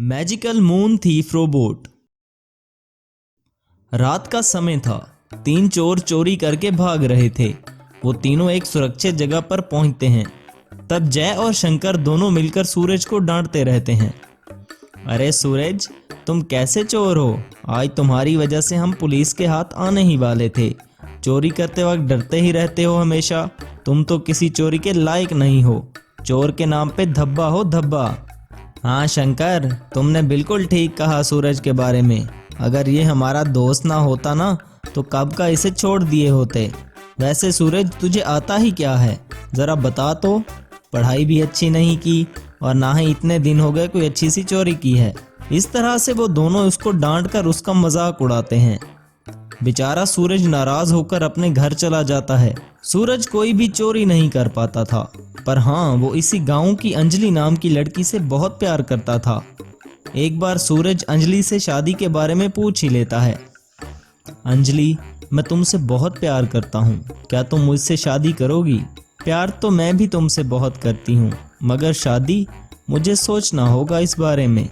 Magical moon thief robot. रात का समय था। 3 चोर चोरी करके भाग रहे थे। वो तीनों एक सुरक्षित जगह पर पहुंचते हैं। तब जय और शंकर दोनों मिलकर सूरज को डांटते रहते हैं। अरे सूरज, तुम कैसे चोर हो? आज तुम्हारी वजह से हम पुलिस के हाथ आने ही वाले थे। चोरी करते वक्त डरते ही रहते हो हमेशा। तुम तो किसी चोरी के लायक नहीं हो। चोर के नाम पे धब्बा हो धब्बा। हाँ शंकर, तुमने बिल्कुल ठीक कहा सूरज के बारे में। अगर ये हमारा दोस्त ना होता ना तो कब का इसे छोड़ दिए होते। वैसे सूरज, तुझे आता ही क्या है, जरा बता तो। पढ़ाई भी अच्छी नहीं की और ना ही इतने दिन हो गए कोई अच्छी सी चोरी की है। इस तरह से वो दोनों उसको डांट कर उसका मजाक उड़ाते हैं। बेचारा सूरज नाराज होकर अपने घर चला जाता है। सूरज कोई भी चोरी नहीं कर पाता था, पर हाँ, वो इसी गांव की अंजलि नाम की लड़की से बहुत प्यार करता था। एक बार सूरज अंजलि से शादी के बारे में पूछ ही लेता है। अंजलि, मैं तुमसे बहुत प्यार करता हूँ, क्या तुम मुझसे शादी करोगी? प्यार तो मैं भी तुमसे बहुत करती हूँ, मगर शादी मुझे सोचना होगा इस बारे में।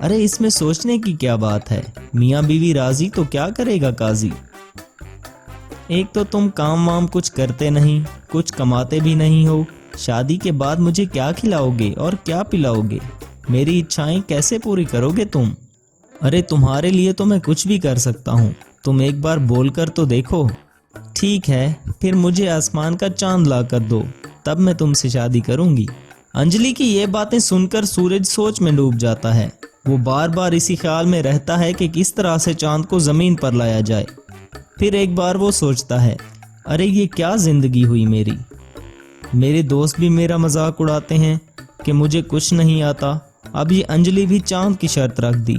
अरे इसमें सोचने की क्या बात है, मियाँ बीवी राजी तो क्या करेगा काजी। एक तो तुम काम वाम कुछ करते नहीं, कुछ कमाते भी नहीं हो। शादी के बाद मुझे क्या खिलाओगे और क्या पिलाओगे? मेरी इच्छाएं कैसे पूरी करोगे तुम? अरे तुम्हारे लिए तो मैं कुछ भी कर सकता हूँ, तुम एक बार बोल कर तो देखो। ठीक है, फिर मुझे आसमान का चांद ला कर दो, तब मैं तुमसे शादी करूंगी। अंजलि की ये बातें सुनकर सूरज सोच में डूब जाता है। वो बार बार इसी ख्याल में रहता है कि किस तरह से चांद को जमीन पर लाया जाए। फिर एक बार वो सोचता है, अरे ये क्या जिंदगी हुई मेरी। मेरे दोस्त भी मेरा मजाक उड़ाते हैं कि मुझे कुछ नहीं आता। अब ये अंजलि भी चांद की शर्त रख दी।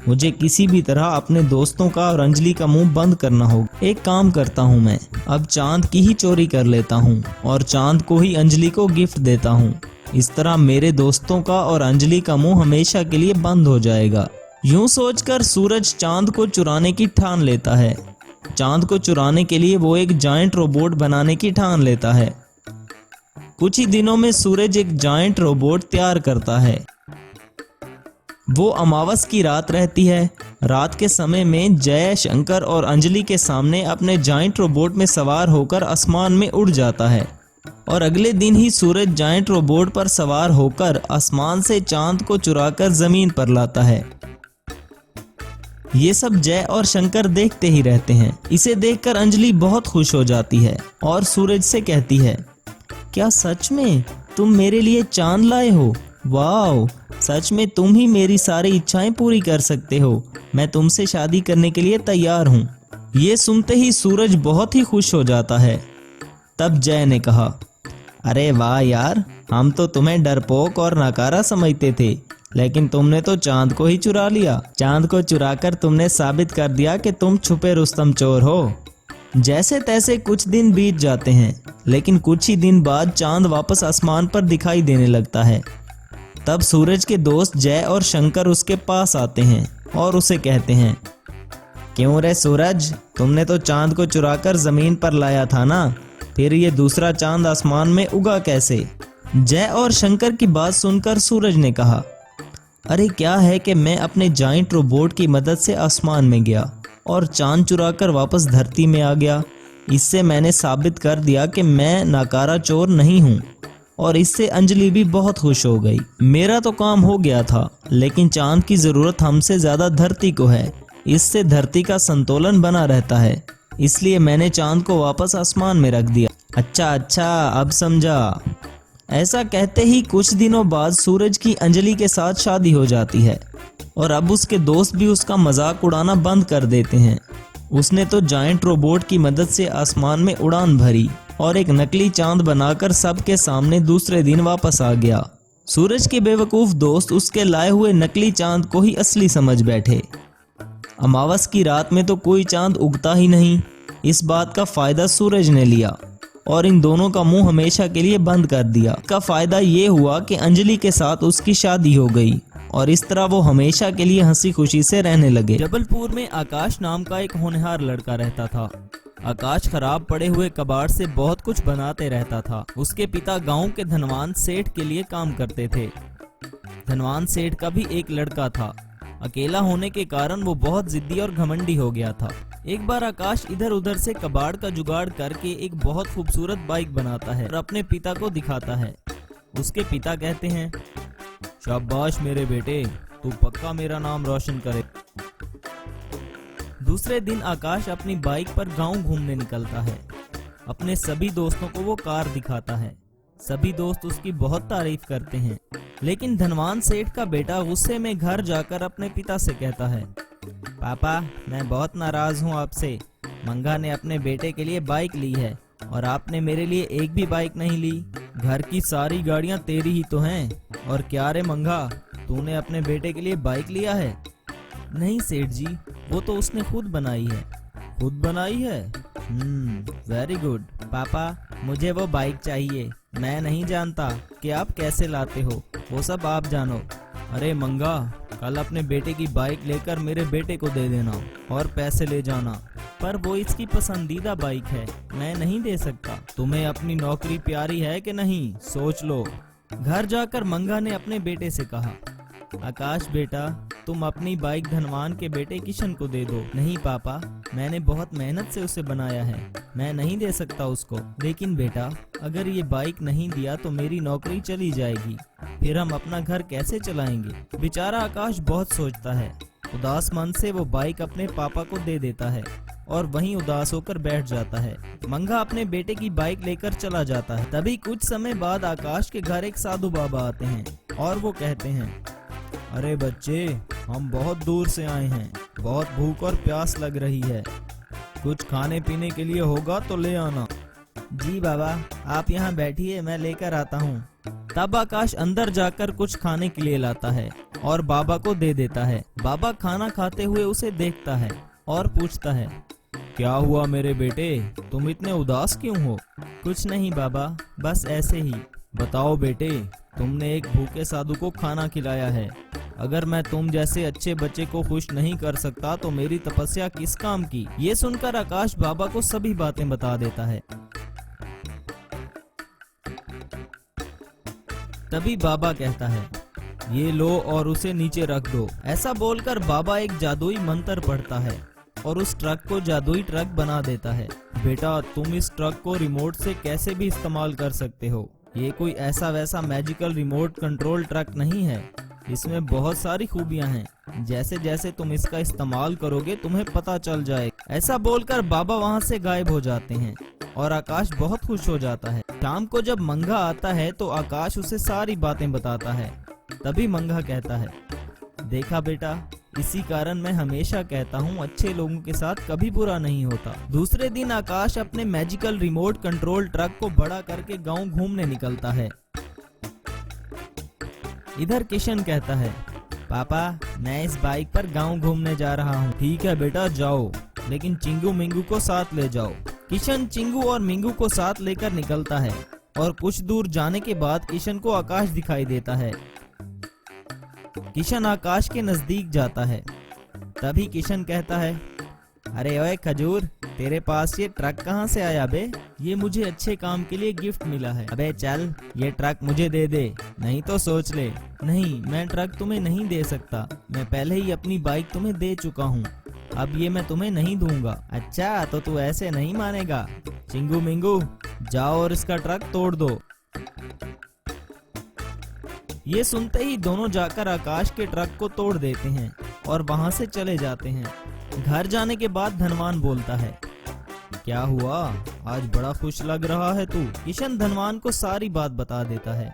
मुझे किसी भी तरह अपने दोस्तों का और अंजलि का मुंह बंद करना होगा। एक काम करता हूँ, मैं अब चांद की ही चोरी कर लेता हूँ और चांद को ही अंजलि को गिफ्ट देता हूँ। इस तरह मेरे दोस्तों का और अंजलि का मुंह हमेशा के लिए बंद हो जाएगा। यूं सोचकर सूरज चांद को चुराने की ठान लेता है। चांद को चुराने के लिए वो एक जायंट रोबोट बनाने की ठान लेता है। कुछ ही दिनों में सूरज एक जायंट रोबोट तैयार करता है। वो अमावस की रात रहती है। रात के समय में जय, शंकर और अंजलि के सामने अपने जायंट रोबोट में सवार होकर आसमान में उड़ जाता है और अगले दिन ही सूरज जायंट रोबोट पर सवार होकर आसमान से चांद को चुराकर जमीन पर लाता है। ये सब जय और शंकर देखते ही रहते हैं। इसे देखकर अंजलि बहुत खुश हो जाती है और सूरज से कहती है, क्या सच में तुम मेरे लिए चांद लाए हो? वाह, सच में तुम ही मेरी सारी इच्छाएं पूरी कर सकते हो। मैं तुमसे शादी करने के लिए तैयार हूँ। ये सुनते ही सूरज बहुत ही खुश हो जाता है। तब जय ने कहा, अरे वाह यार, हम तो तुम्हें डरपोक और नकारा समझते थे, लेकिन तुमने तो चांद को ही चुरा लिया। चांद को चुराकर तुमने साबित कर दिया कि तुम छुपे रुस्तम चोर हो। जैसे तैसे कुछ दिन बीत जाते हैं, लेकिन कुछ ही दिन बाद चांद वापस आसमान पर दिखाई देने लगता है। तब सूरज के दोस्त जय और शंकर उसके पास आते हैं और उसे कहते हैं, क्यों रे सूरज, तुमने तो चांद को चुराकर जमीन पर लाया था ना, फिर ये दूसरा चांद आसमान में उगा कैसे? जय और शंकर की बात सुनकर सूरज ने कहा, अरे क्या है कि मैं अपने जायंट रोबोट की मदद से आसमान में गया और चांद चुराकर वापस धरती में आ गया। इससे मैंने साबित कर दिया कि मैं नाकारा चोर नहीं हूँ और इससे अंजलि भी बहुत खुश हो गई। मेरा तो काम हो गया था, लेकिन चांद की जरूरत हमसे ज्यादा धरती को है। इससे धरती का संतुलन बना रहता है, इसलिए मैंने चांद को वापस आसमान में रख दिया। अच्छा, अब समझा। ऐसा कहते ही कुछ दिनों बाद सूरज की अंजलि के साथ शादी हो जाती है और अब उसके दोस्त भी उसका मजाक उड़ाना बंद कर देते हैं। उसने तो जायंट रोबोट की मदद से आसमान में उड़ान भरी और एक नकली चांद बनाकर सबके सामने दूसरे दिन वापस आ गया। सूरज के बेवकूफ दोस्त उसके लाए हुए नकली चांद को ही असली समझ बैठे। अमावस की रात में तो कोई चांद उगता ही नहीं। इस बात का फायदा सूरज ने लिया और इन दोनों का मुंह हमेशा के लिए बंद कर दिया। इसका फायदा ये हुआ कि अंजलि के साथ उसकी शादी हो गई और इस तरह वो हमेशा के लिए हंसी खुशी से रहने लगे। जबलपुर में आकाश नाम का एक होनहार लड़का रहता था। आकाश खराब पड़े हुए कबाड़ से बहुत कुछ बनाते रहता था। उसके पिता गांव के धनवान सेठ के लिए काम करते थे। धनवान सेठ का भी एक लड़का था। अकेला होने के कारण वो बहुत जिद्दी और घमंडी हो गया था। एक बार आकाश इधर उधर से कबाड़ का जुगाड़ करके एक बहुत खूबसूरत बाइक बनाता है और अपने पिता को दिखाता है। उसके पिता कहते हैं, शाबाश मेरे बेटे, तू पक्का मेरा नाम रोशन करे। दूसरे दिन आकाश अपनी बाइक पर गांव घूमने निकलता है। अपने सभी दोस्तों को वो कार दिखाता है। सभी दोस्त उसकी बहुत तारीफ करते हैं, लेकिन धनवान सेठ का बेटा गुस्से में घर जाकर अपने पिता से कहता है, पापा मैं बहुत नाराज हूँ आपसे। मंगा ने अपने बेटे के लिए बाइक ली है और आपने मेरे लिए एक भी बाइक नहीं ली। घर की सारी गाड़ियाँ तेरी ही तो हैं। और क्या रे मंगा, तूने अपने बेटे के लिए बाइक लिया है? नहीं सेठ जी, वो तो उसने खुद बनाई है। खुद बनाई है? Very good. पापा मुझे वो बाइक चाहिए। मैं नहीं जानता कि आप कैसे लाते हो, वो सब आप जानो। अरे मंगा, कल अपने बेटे की बाइक लेकर मेरे बेटे को दे देना और पैसे ले जाना। पर वो इसकी पसंदीदा बाइक है, मैं नहीं दे सकता। तुम्हें अपनी नौकरी प्यारी है कि नहीं, सोच लो। घर जाकर मंगा ने अपने बेटे से कहा, आकाश बेटा, तुम अपनी बाइक धनवान के बेटे किशन को दे दो। नहीं पापा, मैंने बहुत मेहनत से उसे बनाया है, मैं नहीं दे सकता उसको। लेकिन बेटा, अगर ये बाइक नहीं दिया तो मेरी नौकरी चली जाएगी, फिर हम अपना घर कैसे चलाएंगे? बेचारा आकाश बहुत सोचता है। उदास मन से वो बाइक अपने पापा को दे देता है और वहीं उदास होकर बैठ जाता है। मंगा अपने बेटे की बाइक लेकर चला जाता है। तभी कुछ समय बाद आकाश के घर एक साधु बाबा आते हैं और वो कहते हैं, अरे बच्चे, हम बहुत दूर से आए हैं, बहुत भूख और प्यास लग रही है, कुछ खाने पीने के लिए होगा तो ले आना। जी बाबा, आप यहाँ बैठिए, मैं लेकर आता हूँ। तब आकाश अंदर जाकर कुछ खाने के लिए लाता है और बाबा को दे देता है। बाबा खाना खाते हुए उसे देखता है और पूछता है, क्या हुआ मेरे बेटे, तुम इतने उदास क्यों हो? कुछ नहीं बाबा, बस ऐसे ही। बताओ बेटे, तुमने एक भूखे साधु को खाना खिलाया है। अगर मैं तुम जैसे अच्छे बच्चे को खुश नहीं कर सकता तो मेरी तपस्या किस काम की? ये सुनकर आकाश बाबा को सभी बातें बता देता है। तभी बाबा कहता है, ये लो और उसे नीचे रख दो। ऐसा बोलकर बाबा एक जादुई मंत्र पढ़ता है और उस ट्रक को जादुई ट्रक बना देता है। बेटा, तुम इस ट्रक को रिमोट से कैसे भी इस्तेमाल कर सकते हो। ये कोई ऐसा वैसा मैजिकल रिमोट कंट्रोल ट्रक नहीं है, इसमें बहुत सारी खूबियां हैं। जैसे जैसे तुम इसका इस्तेमाल करोगे तुम्हें पता चल जाएगा। ऐसा बोलकर बाबा वहां से गायब हो जाते हैं और आकाश बहुत खुश हो जाता है। शाम को जब मंगा आता है तो आकाश उसे सारी बातें बताता है। तभी मंगा कहता है, देखा बेटा, इसी कारण मैं हमेशा कहता हूँ अच्छे लोगों के साथ कभी बुरा नहीं होता। दूसरे दिन आकाश अपने मैजिकल रिमोट कंट्रोल ट्रक को बड़ा करके गांव घूमने निकलता है। इधर किशन कहता है, पापा मैं इस बाइक पर गांव घूमने जा रहा हूँ। ठीक है बेटा, जाओ, लेकिन चिंगू मिंगू को साथ ले जाओ। किशन चिंगू और मिंगू को साथ लेकर निकलता है और कुछ दूर जाने के बाद किशन को आकाश दिखाई देता है। किशन आकाश के नजदीक जाता है। तभी किशन कहता है, अरे ओए खजूर, तेरे पास ये ट्रक कहाँ से आया बे? ये मुझे अच्छे काम के लिए गिफ्ट मिला है। अबे चल, ये ट्रक मुझे दे दे, नहीं तो सोच ले। नहीं, मैं ट्रक तुम्हें नहीं दे सकता, मैं पहले ही अपनी बाइक तुम्हें दे चुका हूँ, अब ये मैं तुम्हें नहीं दूंगा। अच्छा, तो तू ऐसे नहीं मानेगा। चिंगू मिंगू, जाओ और इसका ट्रक तोड़ दो। ये सुनते ही दोनों जाकर आकाश के ट्रक को तोड़ देते हैं और वहां से चले जाते हैं। घर जाने के बाद धनवान बोलता है, क्या हुआ, आज बड़ा खुश लग रहा है तू? किशन धनवान को सारी बात बता देता है।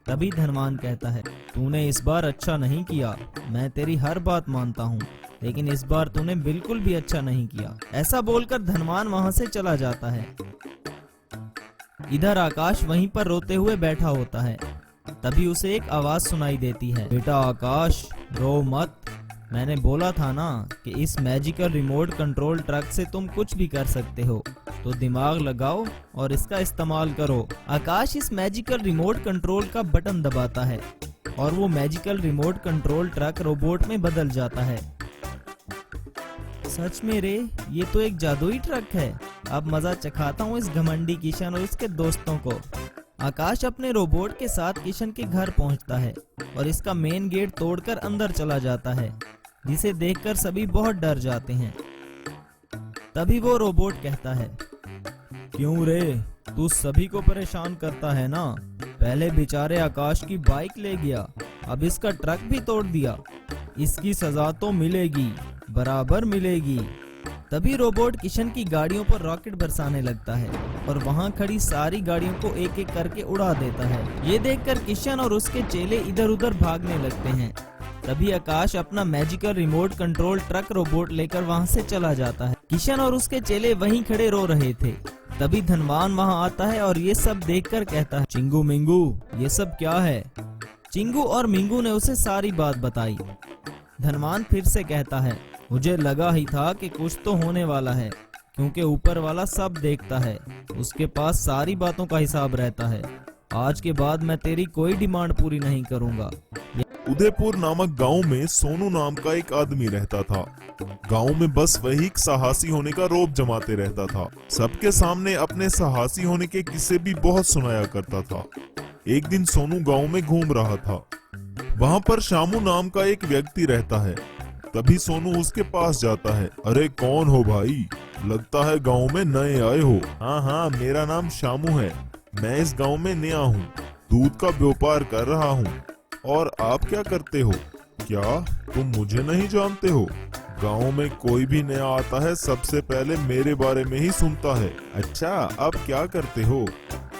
तभी धनवान कहता है, तूने इस बार अच्छा नहीं किया, मैं तेरी हर बात मानता हूँ, लेकिन इस बार तूने बिल्कुल भी अच्छा नहीं किया। ऐसा बोलकर धनवान वहां से चला जाता है। इधर आकाश वहीं पर रोते हुए बैठा होता है। तभी उसे एक आवाज सुनाई देती है, बेटा आकाश, रो मत, मैंने बोला था ना कि इस मैजिकल रिमोट कंट्रोल ट्रक से तुम कुछ भी कर सकते हो, तो दिमाग लगाओ और इसका इस्तेमाल करो। आकाश इस मैजिकल रिमोट कंट्रोल का बटन दबाता है और वो magical remote control truck robot में बदल जाता है। सच में रे, ये तो एक जादुई ट्रक है। अब मजा चखाता हूँ इस घमंडी किशन और इसके दोस्तों को। आकाश अपने रोबोट के साथ किशन के घर पहुंचता है और इसका मेन गेट तोड़कर अंदर चला जाता है, जिसे देखकर सभी बहुत डर जाते हैं। तभी वो रोबोट कहता है, क्यों रे, तू सभी को परेशान करता है ना। पहले बेचारे आकाश की बाइक ले गया, अब इसका ट्रक भी तोड़ दिया। इसकी सजा तो मिलेगी, बराबर मिलेगी। तभी रोबोट किशन की गाड़ियों पर रॉकेट बरसाने लगता है और वहां खड़ी सारी गाड़ियों को एक एक करके उड़ा देता है। ये देखकर किशन और उसके चेले इधर उधर भागने लगते हैं। तभी आकाश अपना magical remote control truck robot लेकर वहां से चला जाता है। किशन और उसके चेले वहीं खड़े रो रहे थे। तभी धनवान वहां आता है और ये सब देखकर कहता है, चिंगू मिंगू, ये सब क्या है। चिंगू और मिंगू ने उसे सारी बात बताई। धनवान फिर से कहता है, मुझे लगा ही था कि कुछ तो होने वाला है, क्योंकि ऊपर वाला सब देखता है, उसके पास सारी बातों का हिसाब रहता है। आज के बाद मैं तेरी कोई डिमांड पूरी नहीं करूंगा। उदयपुर नामक गांव में सोनू नाम का एक आदमी रहता था। गांव में बस वही साहसी होने का रौब जमाते रहता था। सबके सामने अपने साहसी होने के किस्से भी बहुत सुनाया करता था। एक दिन सोनू गांव में घूम रहा था। वहां पर शामू नाम का एक व्यक्ति रहता है। तभी सोनू उसके पास जाता है। अरे कौन हो भाई, लगता है गांव में नए आए हो। हाँ, मेरा नाम शामू है, मैं इस गांव में नया हूँ, दूध का व्यापार कर रहा हूँ। और आप क्या करते हो? क्या तुम मुझे नहीं जानते हो? गांव में कोई भी नया आता है सबसे पहले मेरे बारे में ही सुनता है। अच्छा, आप क्या करते हो?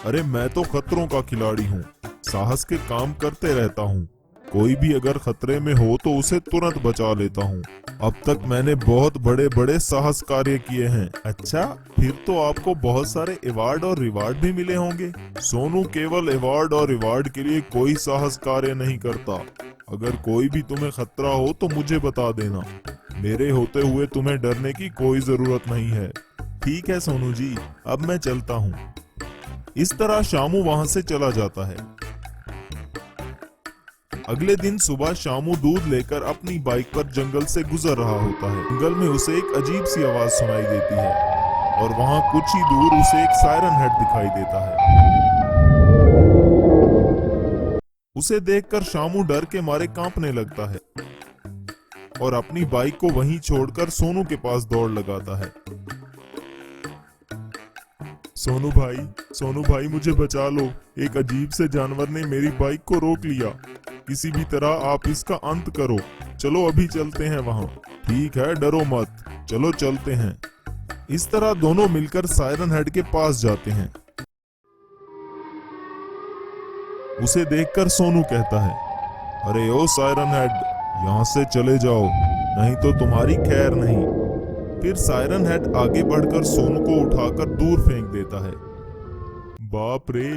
अरे मैं तो खतरों का खिलाड़ी हूँ, साहस के काम करते रहता हूँ। कोई भी अगर खतरे में हो तो उसे तुरंत बचा लेता हूँ। अब तक मैंने बहुत बड़े बड़े साहस कार्य किए हैं। अच्छा, फिर तो आपको बहुत सारे अवार्ड और रिवार्ड भी मिले होंगे। सोनू केवल अवार्ड और रिवार्ड के लिए कोई साहस कार्य नहीं करता। अगर कोई भी तुम्हें खतरा हो तो मुझे बता देना, मेरे होते हुए तुम्हें डरने की कोई जरूरत नहीं है। ठीक है सोनू जी, अब मैं चलता हूँ। इस तरह शामू वहां से चला जाता है। अगले दिन सुबह शामू दूध लेकर अपनी बाइक पर जंगल से गुजर रहा होता है। जंगल में उसे एक अजीब सी आवाज सुनाई देती है और वहां कुछ ही दूर उसे एक सायरन हेड दिखाई देता है। उसे देखकर शामू डर के मारे कांपने लगता है और अपनी बाइक को वहीं छोड़कर सोनू के पास दौड़ लगाता है। सोनू भाई मुझे बचा लो, एक अजीब से जानवर ने मेरी बाइक को रोक लिया। किसी भी तरह आप इसका अंत करो। चलो अभी चलते हैं वहां। ठीक है, डरो मत, चलो चलते हैं। इस तरह दोनों मिलकर सायरन हेड के पास जाते हैं। उसे देखकर सोनू कहता है, अरे ओ सायरन हेड, यहाँ से चले जाओ, नहीं तो तुम्हारी खैर नहीं। फिर सायरन हेड आगे बढ़कर सोनू को उठाकर दूर फेंक देता है। बाप रे,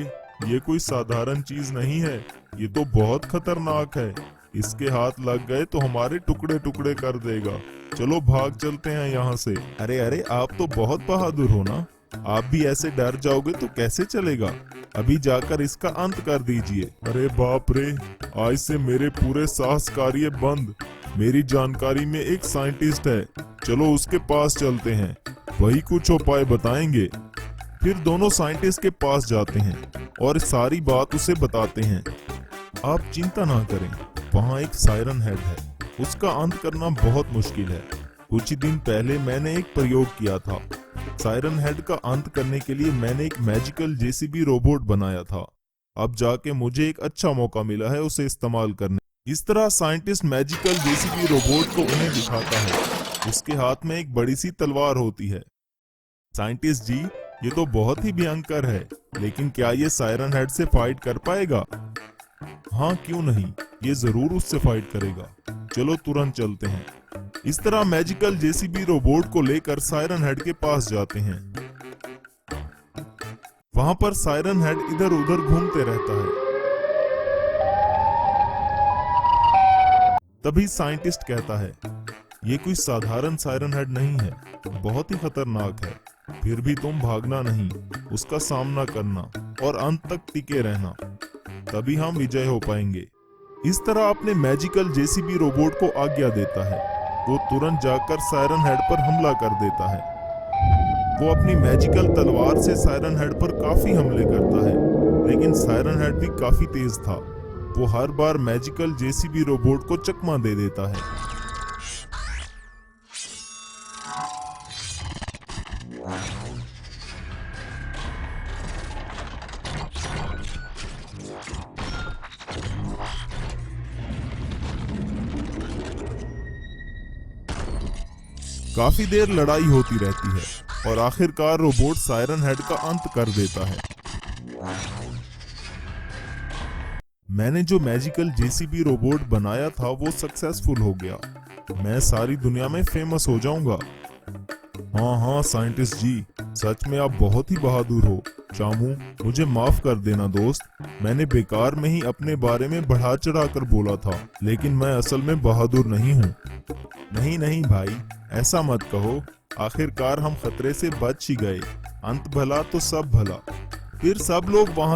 ये कोई साधारण चीज नहीं है, ये तो बहुत खतरनाक है। इसके हाथ लग गए तो हमारे टुकड़े टुकड़े कर देगा। चलो भाग चलते हैं यहाँ से। अरे आप तो बहुत बहादुर हो ना, आप भी ऐसे डर जाओगे तो कैसे चलेगा। अभी जाकर इसका अंत कर दीजिए। अरे बाप रे, आज से मेरे पूरे साहस कार्य बंद। मेरी जानकारी में एक साइंटिस्ट है, चलो उसके पास चलते हैं, वही कुछ उपाय बताएंगे। फिर दोनों साइंटिस्ट के पास जाते हैं और सारी बात उसे बताते हैं। आप चिंता ना करें, वहाँ एक सायरन हेड है, उसका अंत करना बहुत मुश्किल है। कुछ ही दिन पहले मैंने एक प्रयोग किया था। सायरन हेड का अंत करने के लिए मैंने एक मैजिकल जेसीबी रोबोट बनाया था। अब जाके मुझे एक अच्छा मौका मिला है उसे इस्तेमाल करने। इस तरह साइंटिस्ट मैजिकल जेसीबी रोबोट को उन्हें दिखाता है। उसके हाथ में एक बड़ी सी तलवार होती है। साइंटिस्ट जी, ये तो बहुत ही भयंकर है, लेकिन क्या ये सायरन हेड से फाइट कर पाएगा? हाँ, क्यों नहीं, ये जरूर उससे फाइट करेगा। चलो तुरंत चलते हैं। इस तरह मैजिकल जेसीबी रोबोट को लेकर सायरन हेड के पास जाते हैं। वहां पर सायरन हेड इधर उधर घूमते रहता है। तभी साइंटिस्ट कहता है, ये कोई साधारण सायरन हेड नहीं है, बहुत ही खतरनाक है। फिर भी तुम भागना नहीं, उसका सामना करना और अंत तक टिके रहना, तभी हम विजय हो पाएंगे। इस तरह अपने मैजिकल जेसीबी रोबोट को आज्ञा देता है। वो तुरंत जाकर सायरन हेड पर हमला कर देता है। वो अपनी मैजिकल तलवार से सायरन हेड पर काफी हमले करता है, लेकिन सायरन हेड भी काफी तेज था। वो हर बार मैजिकल जेसीबी रोबोट को चकमा दे देता है। काफी देर लड़ाई होती रहती है और आखिरकार रोबोट सायरन हेड का अंत कर देता है। मैंने जो मैजिकल जेसीबी रोबोट बनाया था वो सक्सेसफुल हो गया। मैं सारी दुनिया में फेमस हो जाऊंगा। हाँ साइंटिस्ट जी, सच में आप बहुत ही बहादुर हो। चामू, मुझे माफ कर देना दोस्त। मैंने बेकार में ही अपने बारे में बढ़ा चढ़ा कर बोला था, लेकिन मैं असल में बहादुर नहीं हूँ। नहीं भाई, ऐसा मत कहो। आखिरकार हम खतरे से बच ही गए। अंत भला तो सब भला। फिर सब लोग वहां